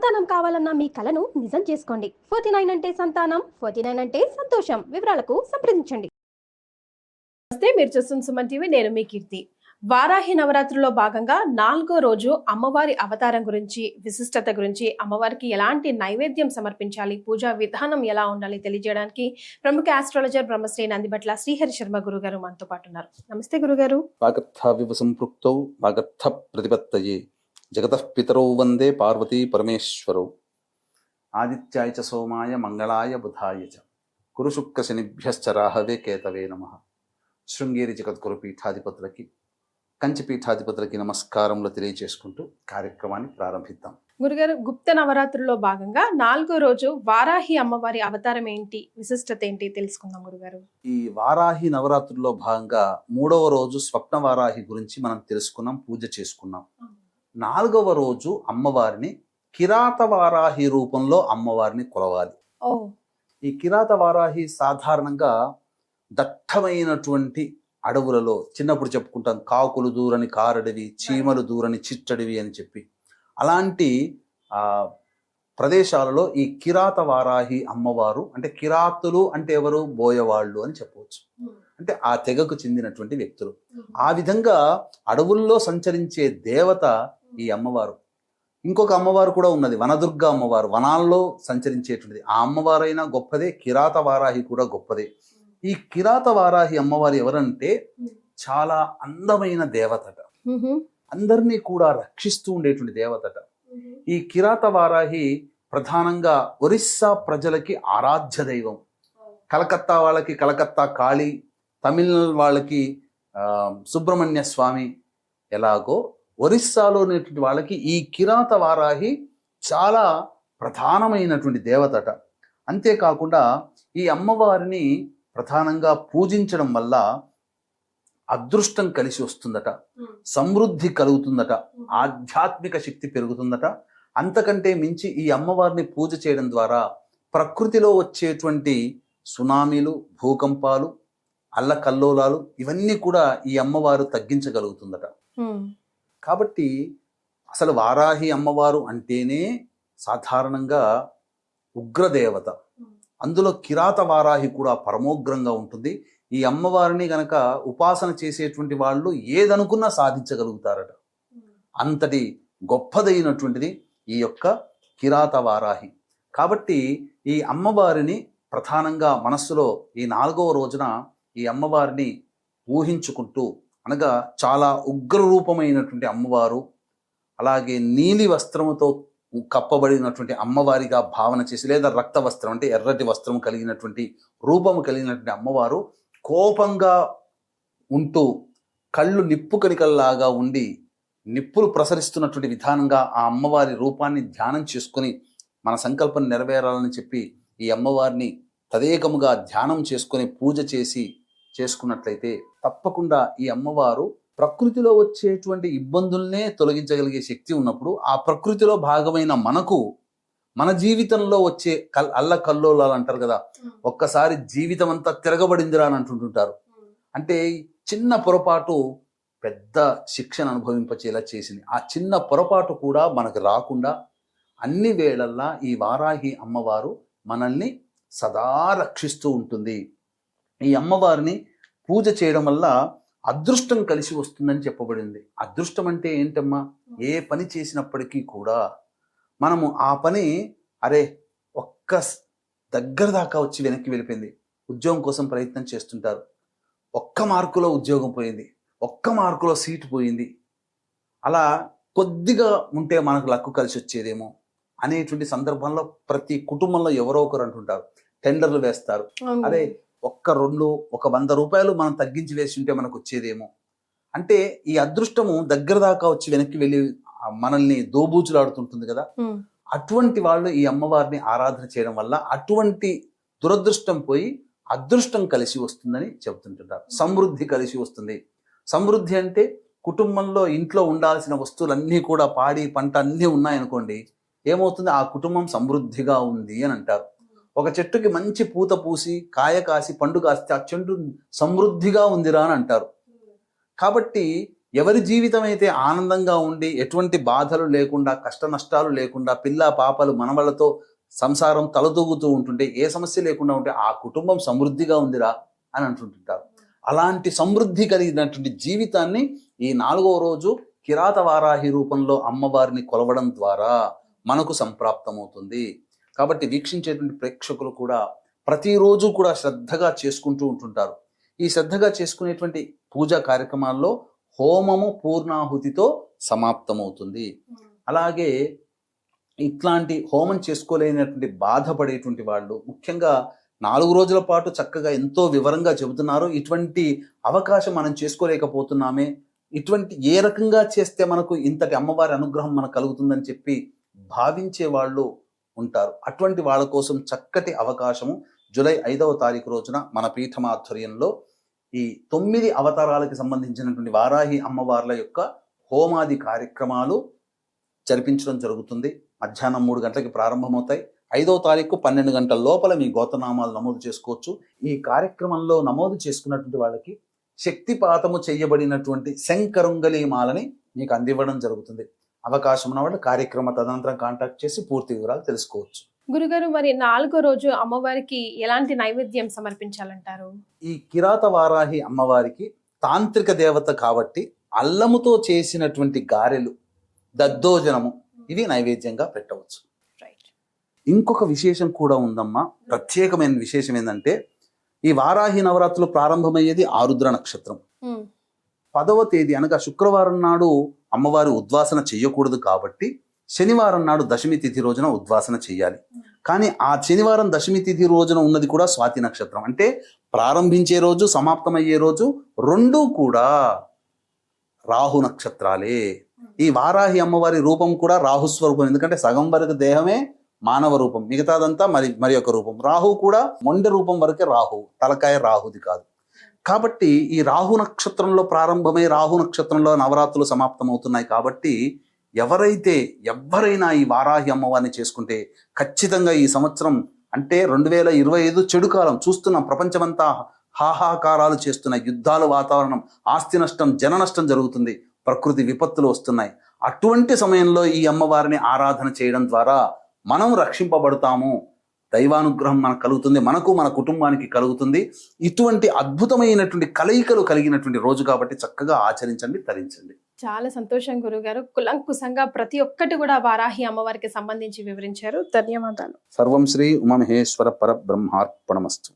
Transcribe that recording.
సంతానం కావాలన్న మీ కలను నిజం చేసుకోండి. 49 అంటే సంతానం, 49 అంటే సంతోషం. వివరాలకు సంప్రదించండి. నమస్తే, మీరు చూస్తున్న సుమన్ టీవీ. నేను మీ కీర్తి. వారాహి నవరాత్రుల్లో భాగంగా 4వ రోజు అమ్మవారి అవతారం గురించి, విశిష్టత గురించి, అమ్మవారికి ఎలాంటి నైవేద్యం సమర్పించాలి, పూజా విధానం ఎలా ఉండాలి తెలియజేయడానికి ప్రముఖ ఆస్ట్రాలజర్ బ్రహ్మశ్రీ నందిబట్ల శ్రీహరి శర్మ గురుగారు మనతో పాటు ఉన్నారు. నమస్తే గురుగారు. వాగర్థావివ సంపృక్తౌ వాగర్థ ప్రతిపత్తయే జగతః పితరౌ వందే పార్వతీ పరమేశ్వరౌ. ఆదిత్యాయ చ సోమాయ మంగళాయ బుధాయ చ గురు శుక్ర శనిభ్యశ్చ రాహవే కేతవే నమః. శృంగేరి జగద్గురు పీఠాధిపతులకి, కంచి పీఠాధిపతులకి నమస్కారములు తెలియజేసుకుంటూ కార్యక్రమాన్ని ప్రారంభిద్దాం. గురుగారు, గుప్త నవరాత్రుల్లో భాగంగా 4వ రోజు వారాహి అమ్మవారి అవతారం ఏంటి, విశిష్టత ఏంటి తెలుసుకుందాం గురుగారు. ఈ వారాహి నవరాత్రుల్లో భాగంగా 3వ రోజు స్వప్న వారాహి గురించి మనం తెలుసుకున్నాం, పూజ చేసుకున్నాం. 4వ రోజు అమ్మవారిని కిరాత వారాహి రూపంలో అమ్మవారిని కొలవాలి. ఈ కిరాత వారాహి సాధారణంగా దట్టమైనటువంటి అడవులలో, చిన్నప్పుడు చెప్పుకుంటాం కాకులు దూరని కారడివి, చీమలు దూరని చిట్టడివి అని చెప్పి, అలాంటి ప్రదేశాలలో ఈ కిరాత వారాహి అమ్మవారు, అంటే కిరాతులు అంటే ఎవరు, బోయవాళ్ళు అని చెప్పవచ్చు. అంటే ఆ తెగకు చెందినటువంటి వ్యక్తులు. ఆ విధంగా అడవుల్లో సంచరించే దేవత ఈ అమ్మవారు. ఇంకొక అమ్మవారు కూడా ఉన్నది, వనదుర్గ అమ్మవారు, వనాల్లో సంచరించేటువంటిది. ఆ అమ్మవారైనా గొప్పదే, కిరాత వారాహి కూడా గొప్పదే. ఈ కిరాత వారాహి అమ్మవారు ఎవరంటే చాలా అందమైన దేవతట, అందరినీ కూడా రక్షిస్తూ ఉండేటువంటి దేవతట. ఈ కిరాత వారాహి ప్రధానంగా ఒరిస్సా ప్రజలకి ఆరాధ్య దైవం. కలకత్తా వాళ్ళకి కలకత్తా కాళీ, తమిళనాడు వాళ్ళకి సుబ్రహ్మణ్య స్వామి ఎలాగో ఒరిస్సాలో ఉన్నటువంటి వాళ్ళకి ఈ కిరాత వారాహి చాలా ప్రధానమైనటువంటి దేవతట. అంతేకాకుండా ఈ అమ్మవారిని ప్రధానంగా పూజించడం వల్ల అదృష్టం కలిసి వస్తుందట, సమృద్ధి కలుగుతుందట, ఆధ్యాత్మిక శక్తి పెరుగుతుందట. అంతకంటే మించి ఈ అమ్మవారిని పూజ చేయడం ద్వారా ప్రకృతిలో వచ్చేటువంటి సునామీలు, భూకంపాలు, అల్లకల్లోలాలు ఇవన్నీ కూడా ఈ అమ్మవారు తగ్గించగలుగుతుందట. కాబట్టి అసలు వారాహి అమ్మవారు అంటేనే సాధారణంగా ఉగ్రదేవత. అందులో కిరాత వారాహి కూడా పరమోగ్రంగా ఉంటుంది. ఈ అమ్మవారిని గనక ఉపాసన చేసేటువంటి వాళ్ళు ఏదనుకున్నా సాధించగలుగుతారట. అంతటి గొప్పదైనటువంటిది ఈ యొక్క కిరాత వారాహి. కాబట్టి ఈ అమ్మవారిని ప్రధానంగా మనస్సులో ఈ 4వ రోజున ఈ అమ్మవారిని ఊహించుకుంటూ, అనగా చాలా ఉగ్రరూపమైనటువంటి అమ్మవారు, అలాగే నీలి వస్త్రముతో కప్పబడినటువంటి అమ్మవారిగా భావన చేసి, లేదా రక్త వస్త్రం అంటే ఎర్రటి వస్త్రం కలిగినటువంటి రూపము కలిగినటువంటి అమ్మవారు కోపంగా ఉంటూ కళ్ళు నిప్పు కణికల్లాగా ఉండి నిప్పులు ప్రసరిస్తున్నటువంటి విధానంగా ఆ అమ్మవారి రూపాన్ని ధ్యానం చేసుకుని మన సంకల్పం నెరవేరాలని చెప్పి ఈ అమ్మవారిని తదేకముగా ధ్యానం చేసుకుని పూజ చేసుకున్నట్లయితే తప్పకుండా ఈ అమ్మవారు ప్రకృతిలో వచ్చేటువంటి ఇబ్బందుల్నే తొలగించగలిగే శక్తి ఉన్నప్పుడు, ఆ ప్రకృతిలో భాగమైన మనకు మన జీవితంలో వచ్చే అల్లకల్లోలాలు అంటారు కదా, ఒక్కసారి జీవితం అంతా తిరగబడిందిరా అని అంటుంటుంటారు. అంటే చిన్న పొరపాటు పెద్ద శిక్షను అనుభవింపచేలా చేసింది. ఆ చిన్న పొరపాటు కూడా మనకు రాకుండా అన్ని వేళల్లా ఈ వారాహి అమ్మవారు మనల్ని సదా రక్షిస్తూ ఉంటుంది. ఈ అమ్మవారిని పూజ చేయడం వల్ల అదృష్టం కలిసి వస్తుందని చెప్పబడింది. అదృష్టం అంటే ఏంటమ్మా, ఏ పని చేసినప్పటికీ కూడా మనము ఆ పని ఒక్క దగ్గర దాకా వచ్చి వెనక్కి వెళ్ళిపోయింది. ఉద్యోగం కోసం ప్రయత్నం చేస్తుంటారు, ఒక్క మార్కులో ఉద్యోగం పోయింది, ఒక్క మార్కులో సీటు పోయింది, అలా కొద్దిగా ఉంటే మనకు లక్కు కలిసి వచ్చేదేమో అనేటువంటి సందర్భంలో ప్రతి కుటుంబంలో ఎవరో ఒకరు అంటుంటారు, టెండర్లు వేస్తారు, ఒక్క 100 రూపాయలు మనం తగ్గించి వేసి ఉంటే మనకు వచ్చేదేమో. అంటే ఈ అదృష్టము దగ్గర దాకా వచ్చి వెనక్కి వెళ్ళి మనల్ని దోబూచులాడుతుంటుంది కదా. అటువంటి వాళ్ళు ఈ అమ్మవారిని ఆరాధన చేయడం వల్ల అటువంటి దురదృష్టం పోయి అదృష్టం కలిసి వస్తుందని చెబుతుంటారు. సమృద్ధి కలిసి వస్తుంది. సమృద్ధి అంటే కుటుంబంలో ఇంట్లో ఉండాల్సిన వస్తువులన్నీ కూడా, పాడి పంట అన్నీ ఉన్నాయనుకోండి, ఏమవుతుంది, ఆ కుటుంబం సమృద్ధిగా ఉంది అని అంటారు. ఒక చెట్టుకి మంచి పూత పూసి కాయ కాసి పండు కాస్తే ఆ చెట్టు సమృద్ధిగా ఉందిరా అని అంటారు. కాబట్టి ఎవరి జీవితం అయితే ఆనందంగా ఉండి ఎటువంటి బాధలు లేకుండా కష్ట నష్టాలు లేకుండా పిల్ల పాపలు మనవలతో సంసారం తలదూగుతూ ఉంటుంటే ఏ సమస్య లేకుండా ఉంటే ఆ కుటుంబం సమృద్ధిగా ఉందిరా అని అంటుంటుంటారు. అలాంటి సమృద్ధి కలిగినటువంటి జీవితాన్ని ఈ 4వ రోజు కిరాత వారాహి రూపంలో అమ్మవారిని కొలవడం ద్వారా మనకు సంప్రాప్తమవుతుంది. కాబట్టి వీక్షించేటువంటి ప్రేక్షకులు కూడా ప్రతిరోజు కూడా శ్రద్ధగా చేసుకుంటూ ఉంటుంటారు. ఈ శ్రద్ధగా చేసుకునేటువంటి పూజా కార్యక్రమాల్లో హోమము పూర్ణాహుతితో సమాప్తమవుతుంది. అలాగే ఇట్లాంటి హోమం చేసుకోలేనటువంటి బాధపడేటువంటి వాళ్ళు ముఖ్యంగా 4 రోజుల పాటు చక్కగా ఎంతో వివరంగా చెబుతున్నారు. ఇటువంటి అవకాశం మనం చేసుకోలేకపోతున్నామే, ఇటువంటి ఏ రకంగా చేస్తే మనకు ఇంతటి అమ్మవారి అనుగ్రహం మనకు కలుగుతుందని చెప్పి భావించే వాళ్ళు ఉంటారు. అటువంటి వాళ్ళ కోసం చక్కటి అవకాశము జూలై 5వ తారీఖు రోజున మన పీఠం ఆధ్వర్యంలో ఈ 9 అవతారాలకు సంబంధించినటువంటి వారాహి అమ్మవార్ల యొక్క హోమాది కార్యక్రమాలు జరిపించడం జరుగుతుంది. మధ్యాహ్నం 3 గంటలకి ప్రారంభమవుతాయి. 5వ తారీఖు 12 గంటల లోపల మీ గోత్రనామాలు నమోదు చేసుకోవచ్చు. ఈ కార్యక్రమంలో నమోదు చేసుకున్నటువంటి వాళ్ళకి శక్తిపాతము చేయబడినటువంటి శంకరుంగలి మాలని మీకు అందివ్వడం జరుగుతుంది. అవకాశం ఉన్న వాళ్ళు కార్యక్రమ తదనంతరం కాంటాక్ట్ చేసి పూర్తి వివరాలు తెలుసుకోవచ్చు. గురుగారు, మరి 4వ రోజు అమ్మవారికి ఎలాంటి నైవేద్యం సమర్పించాలంటారు? ఈ కిరాత వారాహి అమ్మవారికి తాంత్రిక దేవత కాబట్టి అల్లముతో చేసినటువంటి గారెలు, దద్దోజనము ఇవి నైవేద్యంగా పెట్టవచ్చు. ఇంకొక విశేషం కూడా ఉందమ్మా. ప్రత్యేకమైన విశేషం ఏంటంటే ఈ వారాహి నవరాత్రులు ప్రారంభమయ్యేది ఆరుద్ర నక్షత్రం. 10వ తేదీ అనగా శుక్రవారం నాడు అమ్మవారి ఉద్వాసన చెయ్యకూడదు కాబట్టి శనివారం నాడు దశమి తిథి రోజున ఉద్వాసన చెయ్యాలి. కానీ ఆ శనివారం దశమి తిథి రోజున ఉన్నది కూడా స్వాతి నక్షత్రం. అంటే ప్రారంభించే రోజు సమాప్తమయ్యే రోజు రెండూ కూడా రాహు నక్షత్రాలే. ఈ వారాహి అమ్మవారి రూపం కూడా రాహుస్వరూపం. ఎందుకంటే సగం వరకు దేహమే మానవ రూపం, మిగతాదంతా మరి ఒక రూపం. రాహు కూడా మొండె రూపం వరకే రాహు, తలకాయ రాహుది కాదు. కాబట్టి ఈ రాహు నక్షత్రంలో ప్రారంభమై రాహు నక్షత్రంలో నవరాత్రులు సమాప్తమవుతున్నాయి. కాబట్టి ఎవరైనా ఈ వారాహి అమ్మవారిని చేసుకుంటే ఖచ్చితంగా ఈ సంవత్సరం అంటే 2025 చెడు కాలం చూస్తున్నాం. ప్రపంచమంతా హాహాకారాలు చేస్తున్న యుద్ధాల వాతావరణం, ఆస్తి నష్టం, జన నష్టం జరుగుతుంది, ప్రకృతి విపత్తులు వస్తున్నాయి. అటువంటి సమయంలో ఈ అమ్మవారిని ఆరాధన చేయడం ద్వారా మనం రక్షింపబడతాము, దైవానుగ్రహం మనకు కలుగుతుంది, మనకు మన కుటుంబానికి కలుగుతుంది. ఇటువంటి అద్భుతమైనటువంటి కలయికలు కలిగినటువంటి రోజు కాబట్టి చక్కగా ఆచరించండి, తరించండి. చాలా సంతోషం గురుగారు. కులంకుశంగా ప్రతి ఒక్కటి కూడా వారాహి అమ్మవారికి సంబంధించి వివరించారు. ధన్యవాదాలు. సర్వం శ్రీ ఉమామహేశ్వర పరబ్రహ్మార్పణమస్తు.